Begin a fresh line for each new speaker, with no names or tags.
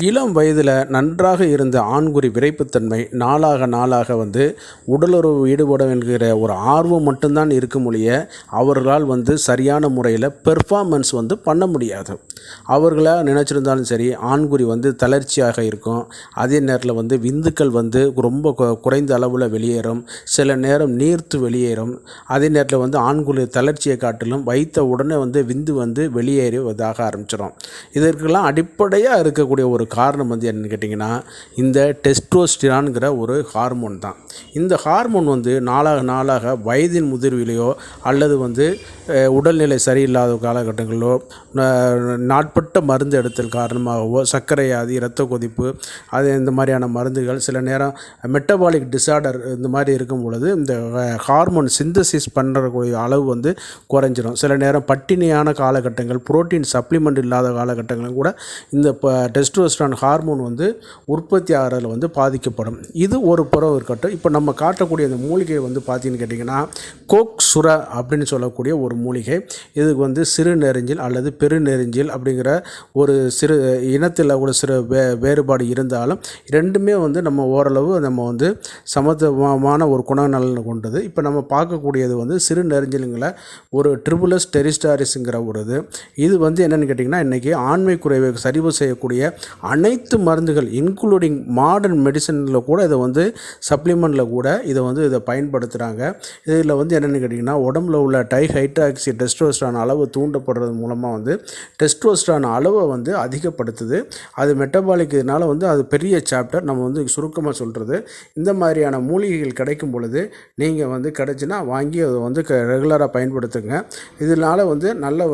இளம் வயதில் நன்றாக இருந்த ஆண்குறி விரைப்புத்தன்மை நாளாக நாளாக உடலுறவு ஈடுபடும் என்கிற ஒரு ஆர்வம் மட்டும்தான் இருக்கும் ஒழிய அவர்களால் சரியான முறையில் பெர்ஃபார்மன்ஸ் பண்ண முடியாது. அவர்களாக நினச்சிருந்தாலும் சரி, ஆண்குறி தளர்ச்சியாக இருக்கும். அதே நேரத்தில் விந்துக்கள் ரொம்ப குறைந்த அளவில் வெளியேறும். சில நேரம் நீர்த்து வெளியேறும். அதே நேரத்தில் ஆண்குறி தளர்ச்சியை காட்டிலும் வைத்த உடனே விந்து வெளியேறுவதாக ஆரம்பிச்சிடும். இதற்கெல்லாம் அடிப்படையாக இருக்கக்கூடிய ஒரு காரணம் என்னன்னு கேட்டிங்கன்னா, இந்த டெஸ்டோஸ்டிரான்கிற ஒரு ஹார்மோன் தான். இந்த ஹார்மோன் நாளாக நாளாக வயதின் முதிர்விலையோ அல்லது உடல்நிலை சரியில்லாத காலகட்டங்களிலோ, நாட்பட்ட மருந்து எடுத்தல் காரணமாகவோ, சர்க்கரை வியாதி, இரத்த கொதிப்பு, இந்த மாதிரியான மருந்துகள், சில நேரம் மெட்டபாலிக் டிசார்டர் இந்த மாதிரி இருக்கும் பொழுது இந்த ஹார்மோன் சிந்தசிஸ் பண்ணுறக்கூடிய அளவு குறைஞ்சிரும். சில நேரம் பட்டினியான காலகட்டங்கள், புரோட்டீன் சப்ளிமெண்ட் இல்லாத காலகட்டங்களும் கூட இந்த டெஸ்டோஸ்டிரான் ஹார்மோன் உற்பத்தி ஆகிறதுல பாதிக்கப்படும். இது ஒரு புறம் இருக்கட்டும். இப்போ நம்ம காட்டக்கூடிய இந்த மூலிகை பார்த்தீங்கன்னு கேட்டிங்கன்னா, கோக் சுரா அப்படின்னு சொல்லக்கூடிய ஒரு மூலிகை. இதுக்கு சிறு நெருஞ்சில் அல்லது பெருநெருஞ்சில் அப்படிங்கிற ஒரு சிறு இனத்தில் ஒரு சிறு வேறுபாடு இருந்தாலும் ரெண்டுமே நம்ம ஓரளவு நம்ம சமத்துவமான ஒரு குணநலன் கொண்டது. இப்போ நம்ம பார்க்கக்கூடியது சிறு நெருஞ்சிலுங்கிற ஒரு ட்ரிபுலஸ் டெரிஸ்டாரிஸுங்கிற ஒரு இது என்னென்னு கேட்டிங்கன்னா, இன்றைக்கி ஆண்மை குறைவை சரிவு செய்யக்கூடிய அனைத்து மருந்துகள் இன்க்ளூடிங் மாடர்ன் மெடிசனில் கூட இதை சப்ளிமெண்ட்டில் கூட இதை பயன்படுத்துகிறாங்க. இதில் என்னென்னு கேட்டிங்கன்னா, உடம்புல உள்ள டைஹைட்ராக்சி டெஸ்டோஸ்டிரான் அளவு தூண்டப்படுறது மூலமாக டெஸ்டோஸ்டிரான் அளவை அதிகப்படுத்துது. அது மெட்டபாலிக் இதனால் அது பெரிய சாப்டர். நம்ம சுருக்கமாக சொல்கிறது, இந்த மாதிரியான மூலிகைகள் கிடைக்கும் பொழுது நீங்கள் கிடைச்சுன்னா வாங்கி அதை ரெகுலராக பயன்படுத்துங்க. இதனால் நல்ல